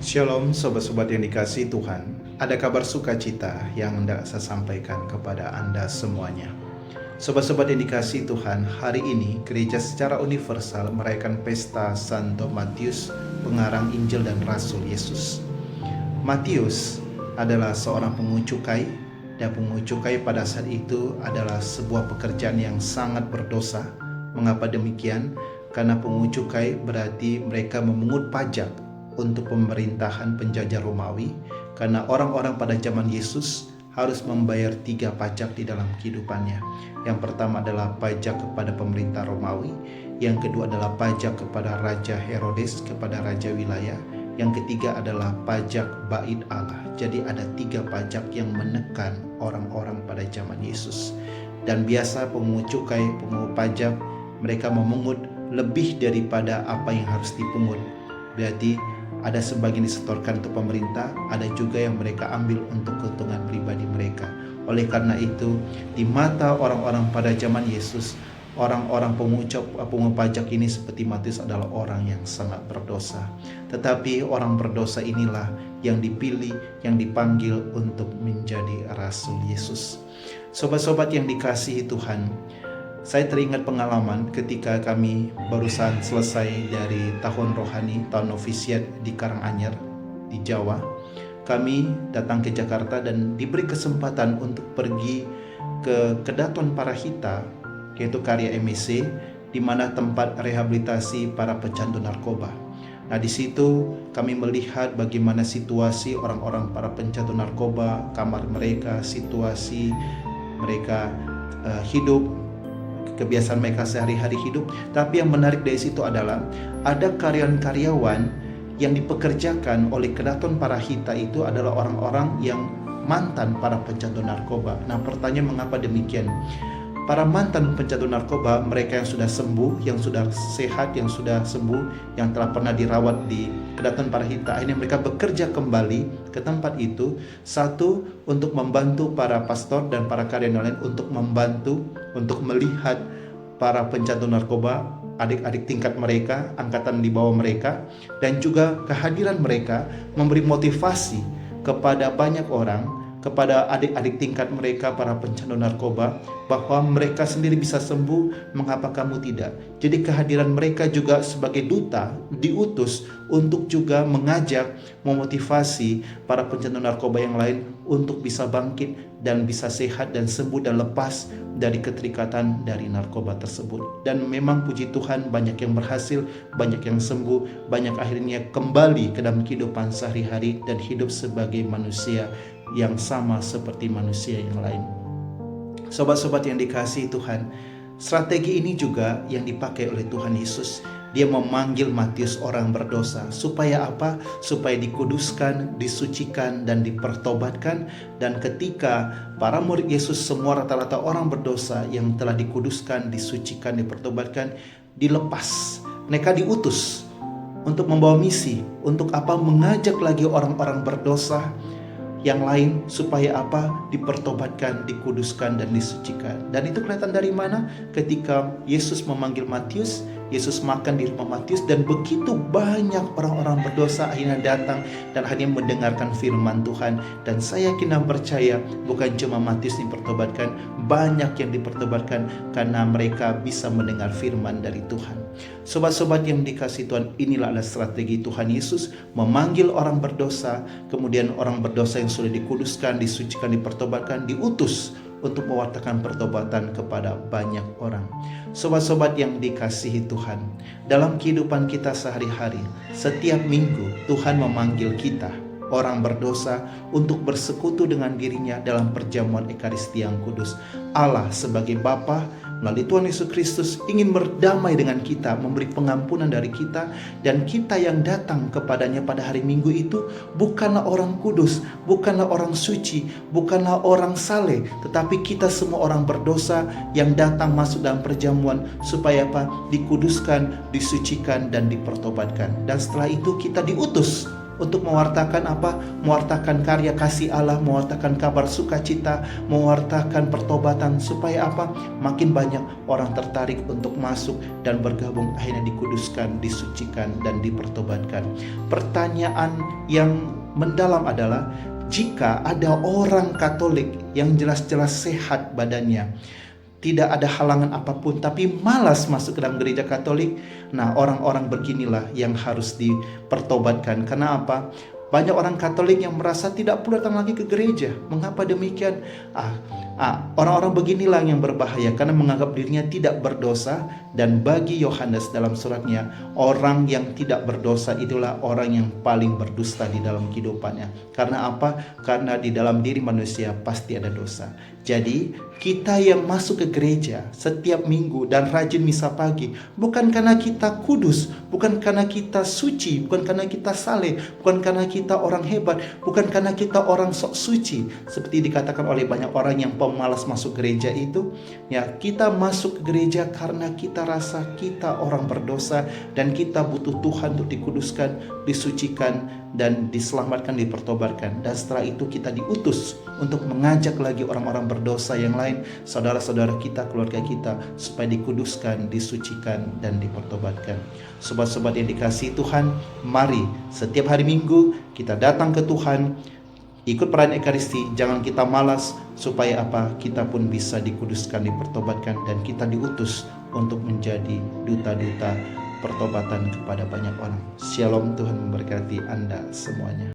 Shalom sobat-sobat yang dikasihi Tuhan. Ada kabar sukacita yang hendak saya sampaikan kepada Anda semuanya. Sobat-sobat yang dikasihi Tuhan, hari ini gereja secara universal merayakan pesta Santo Matius, pengarang Injil dan Rasul Yesus. Matius adalah seorang pungut cukai, dan pungut cukai pada saat itu adalah sebuah pekerjaan yang sangat berdosa. Mengapa demikian? Karena pungut cukai berarti mereka memungut pajak untuk pemerintahan penjajah Romawi, karena orang-orang pada zaman Yesus harus membayar 3 pajak di dalam kehidupannya. Yang pertama adalah pajak kepada pemerintah Romawi, yang kedua adalah pajak kepada Raja Herodes, kepada Raja wilayah, yang ketiga adalah pajak bait Allah. Jadi ada 3 pajak yang menekan orang-orang pada zaman Yesus. Dan biasa pungut cukai, pungut pajak, mereka memungut lebih daripada apa yang harus dipungut. Berarti ada sebagian disetorkan untuk pemerintah, ada juga yang mereka ambil untuk keuntungan pribadi mereka. Oleh karena itu, di mata orang-orang pada zaman Yesus, orang-orang pungut pajak ini seperti Matius adalah orang yang sangat berdosa. Tetapi orang berdosa inilah yang dipilih, yang dipanggil untuk menjadi Rasul Yesus. Sobat-sobat yang dikasihi Tuhan, saya teringat pengalaman ketika kami barusan selesai dari tahun rohani, tahun novisiat di Karanganyar, di Jawa. Kami datang ke Jakarta dan diberi kesempatan untuk pergi ke Kedaton Parahita, yaitu karya MSC, di mana tempat rehabilitasi para pecandu narkoba. Nah, di situ kami melihat bagaimana situasi orang-orang para pecandu narkoba, kamar mereka, situasi mereka hidup, kebiasaan mereka sehari-hari hidup. Tapi yang menarik dari situ adalah ada karyawan-karyawan yang dipekerjakan oleh Kedaton Parahita itu adalah orang-orang yang mantan para pecandu narkoba. Nah, pertanyaan mengapa demikian? Para mantan pecandu narkoba, mereka yang sudah sembuh, yang sudah sehat, yang sudah sembuh, yang telah pernah dirawat di Kedaton Parahita, akhirnya mereka bekerja kembali ke tempat itu. Satu, untuk membantu para pastor dan para karyawan lain untuk membantu, untuk melihat para pecandu narkoba, adik-adik tingkat mereka, angkatan di bawah mereka, dan juga kehadiran mereka memberi motivasi kepada banyak orang, kepada adik-adik tingkat mereka, para pecandu narkoba, bahwa mereka sendiri bisa sembuh, mengapa kamu tidak? Jadi kehadiran mereka juga sebagai duta, diutus untuk juga mengajak, memotivasi para pecandu narkoba yang lain untuk bisa bangkit dan bisa sehat dan sembuh dan lepas dari keterikatan dari narkoba tersebut. Dan memang puji Tuhan, banyak yang berhasil, banyak yang sembuh, banyak akhirnya kembali ke dalam kehidupan sehari-hari dan hidup sebagai manusia yang sama seperti manusia yang lain. Sobat-sobat yang dikasihi Tuhan, strategi ini juga yang dipakai oleh Tuhan Yesus. Dia memanggil Matius, orang berdosa, supaya apa? Supaya dikuduskan, disucikan, dan dipertobatkan. Dan ketika para murid Yesus semua rata-rata orang berdosa yang telah dikuduskan, disucikan, dipertobatkan, dilepas. Mereka diutus untuk membawa misi. Untuk apa? Mengajak lagi orang-orang berdosa yang lain supaya apa? Dipertobatkan, dikuduskan, dan disucikan. Dan itu kelihatan dari mana? Ketika Yesus memanggil Matius, Yesus makan di rumah Matius, dan begitu banyak orang-orang berdosa akhirnya datang dan hanya mendengarkan firman Tuhan. Dan saya yakin dan percaya bukan cuma Matius dipertobatkan, banyak yang dipertobatkan karena mereka bisa mendengar firman dari Tuhan. Sobat-sobat yang dikasihi Tuhan, inilah adalah strategi Tuhan Yesus, memanggil orang berdosa, kemudian orang berdosa yang sudah dikuduskan, disucikan, dipertobatkan, diutus untuk mewartakan pertobatan kepada banyak orang. Sobat-sobat yang dikasihi Tuhan, dalam kehidupan kita sehari-hari, setiap minggu Tuhan memanggil kita, orang berdosa, untuk bersekutu dengan dirinya dalam perjamuan Ekaristi yang kudus. Allah sebagai Bapa melalui Tuhan Yesus Kristus ingin berdamai dengan kita, memberi pengampunan dari kita, dan kita yang datang kepadanya pada hari Minggu itu bukanlah orang kudus, bukanlah orang suci, bukanlah orang saleh, tetapi kita semua orang berdosa yang datang masuk dalam perjamuan supaya apa? Dikuduskan, disucikan, dan dipertobatkan. Dan setelah itu kita diutus untuk mewartakan apa? Mewartakan karya kasih Allah, mewartakan kabar sukacita, mewartakan pertobatan, supaya apa? Makin banyak orang tertarik untuk masuk dan bergabung, akhirnya dikuduskan, disucikan, dan dipertobatkan. Pertanyaan yang mendalam adalah, jika ada orang Katolik yang jelas-jelas sehat badannya, tidak ada halangan apapun, tapi malas masuk ke dalam gereja Katolik, nah orang-orang beginilah yang harus dipertobatkan. Karena apa? Banyak orang Katolik yang merasa tidak perlu datang lagi ke gereja. Mengapa demikian? Orang-orang beginilah yang berbahaya, karena menganggap dirinya tidak berdosa. Dan bagi Yohanes dalam suratnya, orang yang tidak berdosa itulah orang yang paling berdusta di dalam kehidupannya. Karena apa? Karena di dalam diri manusia pasti ada dosa. Jadi kita yang masuk ke gereja setiap minggu dan rajin misa pagi, bukan karena kita kudus, bukan karena kita suci, bukan karena kita saleh, bukan karena kita orang hebat, bukan karena kita orang sok suci, seperti dikatakan oleh banyak orang yang pemalas masuk gereja itu. Ya, kita masuk ke gereja karena kita rasa kita orang berdosa dan kita butuh Tuhan untuk dikuduskan, disucikan, dan diselamatkan, dipertobatkan. Dan setelah itu kita diutus untuk mengajak lagi orang-orang berdosa yang lain, saudara-saudara kita, keluarga kita, supaya dikuduskan, disucikan, dan dipertobatkan. Sobat-sobat yang dikasihi Tuhan, mari setiap hari Minggu kita datang ke Tuhan, ikut perayaan Ekaristi, jangan kita malas, supaya apa? Kita pun bisa dikuduskan, dipertobatkan, dan kita diutus untuk menjadi duta-duta pertobatan kepada banyak orang. Shalom, Tuhan memberkati Anda semuanya.